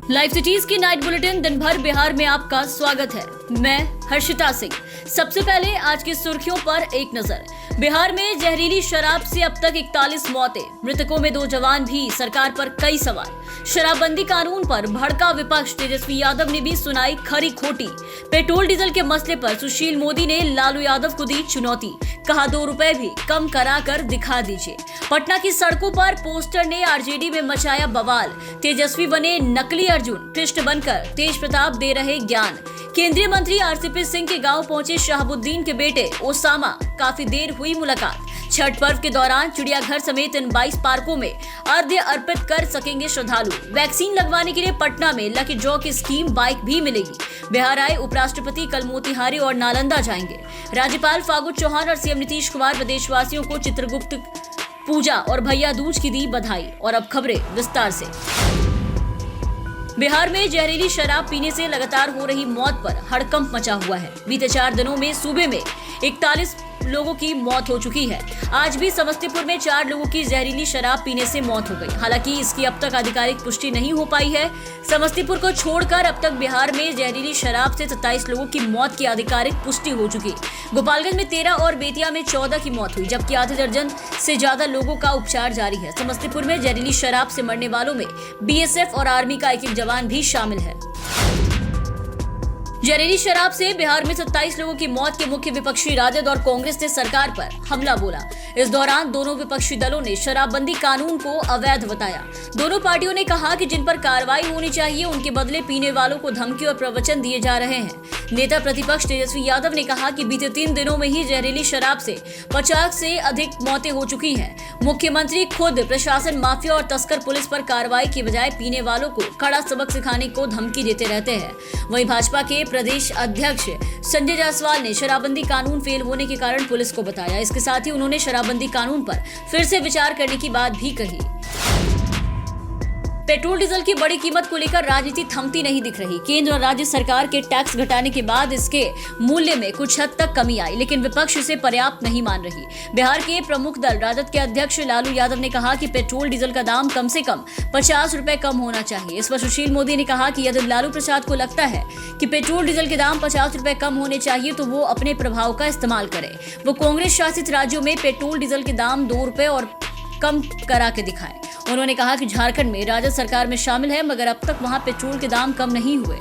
Live cities की night bulletin दिन भर बिहार में आपका स्वागत है। मैं हर्षिता सिंह। सबसे पहले आज की सुर्खियों पर एक नजर। बिहार में जहरीली शराब से अब तक 41 मौतें, मृतकों में 2 जवान भी, सरकार पर कई सवाल। शराबबंदी कानून पर भड़का विपक्ष, तेजस्वी यादव ने भी सुनाई खरी खोटी। पेट्रोल डीजल के मसले पर सुशील मोदी ने लालू यादव को दी चुनौती, कहा 2 रुपए भी कम करा कर दिखा दीजिए। पटना की सड़कों पर पोस्टर ने आरजेडी में मचाया बवाल, तेजस्वी बने नकली अर्जुन, कृष्ण बनकर तेज प्रताप दे रहे ज्ञान। केंद्रीय मंत्री आरसीपी सिंह के गांव पहुंचे शहाबुद्दीन के बेटे ओसामा, काफी देर हुई मुलाकात। छठ पर्व के दौरान चिड़ियाघर समेत इन 22 पार्कों में अर्घ्य अर्पित कर सकेंगे श्रद्धालु। वैक्सीन लगवाने के लिए पटना में लकी ड्रॉ की स्कीम, बाइक भी मिलेगी। बिहार आए उपराष्ट्रपति कल मोतिहारी और नालंदा जाएंगे। राज्यपाल फागू चौहान और सीएम नीतीश कुमार प्रदेशवासियों को चित्रगुप्त पूजा और भैया दूज की दी बधाई। और अब खबरें विस्तार से। बिहार में जहरीली शराब पीने से लगातार हो रही मौत पर हड़कंप मचा हुआ है। बीते 4 दिनों में सूबे में 41 लोगों की मौत हो चुकी है। आज भी समस्तीपुर में 4 लोगों की जहरीली शराब पीने से मौत हो गई। हालांकि इसकी अब तक आधिकारिक पुष्टि नहीं हो पाई है। समस्तीपुर को छोड़कर अब तक बिहार में जहरीली शराब से 27 लोगों की मौत की आधिकारिक पुष्टि हो चुकी। गोपालगंज में 13 और बेतिया में 14 की मौत हुई, जबकि आधे दर्जन से ज्यादा लोगों का उपचार जारी है। समस्तीपुर में जहरीली शराब से मरने वालों में बीएसएफ और आर्मी का एक जवान भी शामिल है। जहरीली शराब से बिहार में 27 लोगों की मौत के मुख्य विपक्षी राजद और कांग्रेस ने सरकार पर हमला बोला। इस दौरान दोनों विपक्षी दलों ने शराबबंदी कानून को अवैध बताया। दोनों पार्टियों ने कहा कि जिन पर कार्रवाई होनी चाहिए उनके बदले पीने वालों को धमकी और प्रवचन दिए जा रहे हैं। नेता प्रतिपक्ष तेजस्वी यादव ने कहा कि बीते 3 दिनों में ही जहरीली शराब से 50 से अधिक मौतें हो चुकी हैं। मुख्यमंत्री खुद प्रशासन, माफिया और तस्कर पुलिस पर कार्रवाई के बजाय पीने वालों को कड़ा सबक सिखाने को धमकी देते रहते हैं। वहीं भाजपा के प्रदेश अध्यक्ष संजय जायसवाल ने शराबबंदी कानून फेल होने के कारण पुलिस को बताया। इसके साथ ही उन्होंने शराबबंदी कानून पर फिर से विचार करने की बात भी कही। पेट्रोल डीजल की बड़ी कीमत को लेकर राजनीति थमती नहीं दिख रही। केंद्र और राज्य सरकार के टैक्स घटाने के बाद इसके मूल्य में कुछ हद तक कमी आई, लेकिन विपक्ष इसे पर्याप्त नहीं मान रही। बिहार के प्रमुख दल राजद के अध्यक्ष लालू यादव ने कहा कि पेट्रोल डीजल का दाम कम से कम 50 रुपए कम होना चाहिए। इस पर सुशील मोदी ने कहा कि यदि लालू प्रसाद को लगता है कि पेट्रोल डीजल के दाम 50 रुपए कम होने चाहिए तो वो अपने प्रभाव का इस्तेमाल करे। वो कांग्रेस शासित राज्यों में पेट्रोल डीजल के दाम 2 रुपए और कम करा के दिखाएं। उन्होंने कहा कि झारखंड में राजद सरकार में शामिल है, मगर अब तक वहां पेट्रोल के दाम कम नहीं हुए।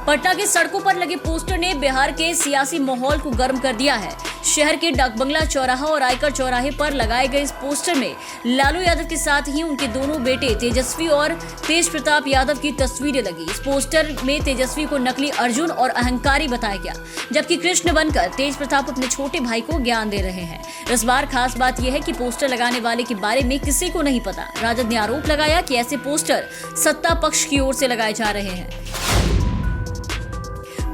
पटना की सड़कों पर लगे पोस्टर ने बिहार के सियासी माहौल को गर्म कर दिया है। शहर के डाकबंगला चौराहा और आयकर चौराहे पर लगाए गए इस पोस्टर में लालू यादव के साथ ही उनके दोनों बेटे तेजस्वी और तेज प्रताप यादव की तस्वीरें लगी। इस पोस्टर में तेजस्वी को नकली अर्जुन और अहंकारी बताया गया, जबकि कृष्ण बनकर तेज प्रताप अपने छोटे भाई को ज्ञान दे रहे हैं। इस बार खास बात यह है कि पोस्टर लगाने वाले के बारे में किसी को नहीं पता। राजद ने आरोप लगाया कि ऐसे पोस्टर सत्ता पक्ष की ओर से लगाए जा रहे हैं।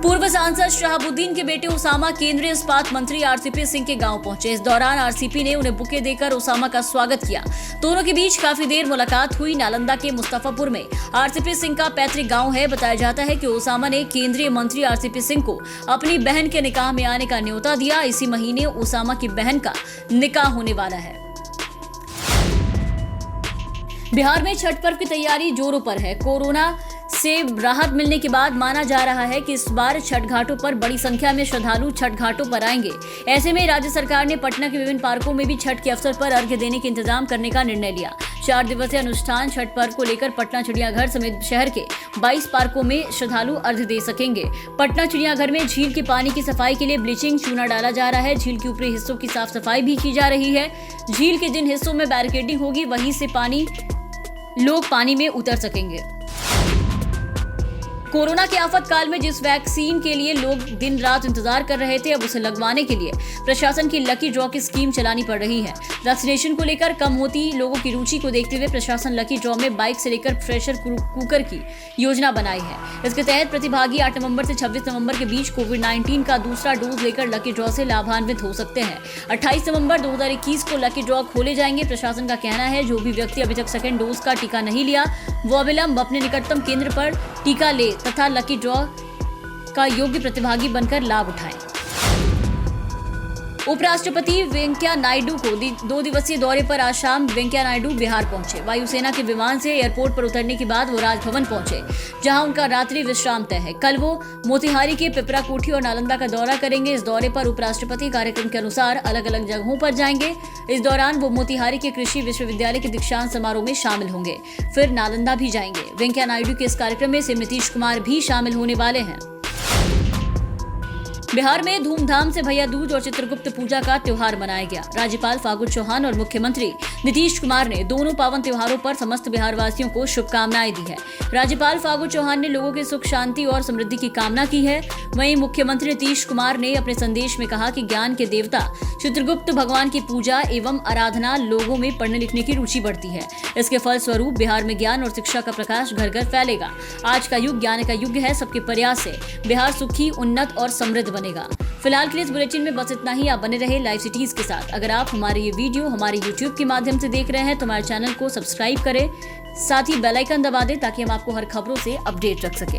पूर्व सांसद शहाबुद्दीन के बेटे ओसामा केंद्रीय इस्पात मंत्री आरसीपी सिंह के गांव पहुंचे। इस दौरान आरसीपी ने उन्हें बुके देकर ओसामा का स्वागत किया। दोनों के बीच काफी देर मुलाकात हुई। नालंदा के मुस्तफापुर में आरसीपी सिंह का पैतृक गांव है। बताया जाता है कि ओसामा ने केंद्रीय मंत्री आरसीपी सिंह को अपनी बहन के निकाह में आने का न्योता दिया। इसी महीने ओसामा की बहन का निकाह होने वाला है। बिहार में छठ पर्व की तैयारी जोरों पर है। कोरोना से राहत मिलने के बाद माना जा रहा है कि इस बार छठ घाटों पर बड़ी संख्या में श्रद्धालु छठ घाटों पर आएंगे। ऐसे में राज्य सरकार ने पटना के विभिन्न पार्कों में भी छठ के अवसर पर अर्घ्य देने के इंतजाम करने का निर्णय लिया। 4 दिवसीय अनुष्ठान छठ पर्व को लेकर पटना चिड़ियाघर समेत शहर के 22 पार्कों में श्रद्धालु अर्घ्य दे सकेंगे। पटना चिड़ियाघर में झील के पानी की सफाई के लिए ब्लीचिंग चूना डाला जा रहा है। झील के ऊपरी हिस्सों की साफ सफाई भी की जा रही है। झील के जिन हिस्सों में बैरिकेडिंग होगी वहीं से लोग पानी में उतर सकेंगे। कोरोना के आफत काल में जिस वैक्सीन के लिए लोग दिन रात इंतजार कर रहे थे, अब उसे लगवाने के लिए प्रशासन की लकी ड्रॉ की स्कीम चलानी पड़ रही है। वैक्सीनेशन को लेकर कम होती लोगों की रुचि को देखते हुए प्रशासन लकी ड्रॉ में बाइक से लेकर प्रेशर कुकर की योजना बनाई है। इसके तहत प्रतिभागी 8 नवंबर से 26 नवंबर के बीच कोविड-19 का दूसरा डोज लेकर लकी ड्रॉ से लाभान्वित हो सकते हैं। 28 नवंबर 2021 को लकी ड्रॉ खोले जाएंगे। प्रशासन का कहना है जो भी व्यक्ति अभी तक सेकेंड डोज का टीका नहीं लिया वो अविलंब अपने निकटतम केंद्र पर टीका ले तथा लकी ड्रॉ का योग्य प्रतिभागी बनकर लाभ उठाएं। उपराष्ट्रपति वेंकैया नायडू को 2 दिवसीय दौरे पर आज शाम वेंकैया नायडू बिहार पहुंचे। वायुसेना के विमान से एयरपोर्ट पर उतरने के बाद वो राजभवन पहुंचे, जहां उनका रात्रि विश्राम तय है। कल वो मोतिहारी के पिपरा कोठी और नालंदा का दौरा करेंगे। इस दौरे पर उपराष्ट्रपति कार्यक्रम के अनुसार अलग अलग जगहों पर जाएंगे। इस दौरान वो मोतिहारी के कृषि विश्वविद्यालय के दीक्षांत समारोह में शामिल होंगे, फिर नालंदा भी जाएंगे। वेंकैया नायडू के इस कार्यक्रम में सीएम नीतीश कुमार भी शामिल होने वाले हैं। बिहार में धूमधाम से भैया दूज और चित्रगुप्त पूजा का त्योहार मनाया गया। राज्यपाल फागू चौहान और मुख्यमंत्री नीतीश कुमार ने दोनों पावन त्योहारों पर समस्त बिहार वासियों को शुभकामनाएं दी है। राज्यपाल फागू चौहान ने लोगों के सुख शांति और समृद्धि की कामना की है। वहीं मुख्यमंत्री नीतीश कुमार ने अपने संदेश में कहा कि ज्ञान के देवता चित्रगुप्त भगवान की पूजा एवं आराधना लोगों में पढ़ने लिखने की रुचि बढ़ती है। इसके फलस्वरूप बिहार में ज्ञान और शिक्षा का प्रकाश घर घर फैलेगा। आज का युग ज्ञान का युग है। सबके प्रयास से बिहार सुखी, उन्नत और समृद्ध बनेगा। फिलहाल के लिए इस बुलेटिन में बस इतना ही। आप बने रहे लाइव सिटीज के साथ। अगर आप हमारे ये वीडियो हमारे YouTube के माध्यम से देख रहे हैं तो हमारे चैनल को सब्सक्राइब करें, साथ ही बेल आइकन दबा दें ताकि हम आपको हर खबरों से अपडेट रख सकें।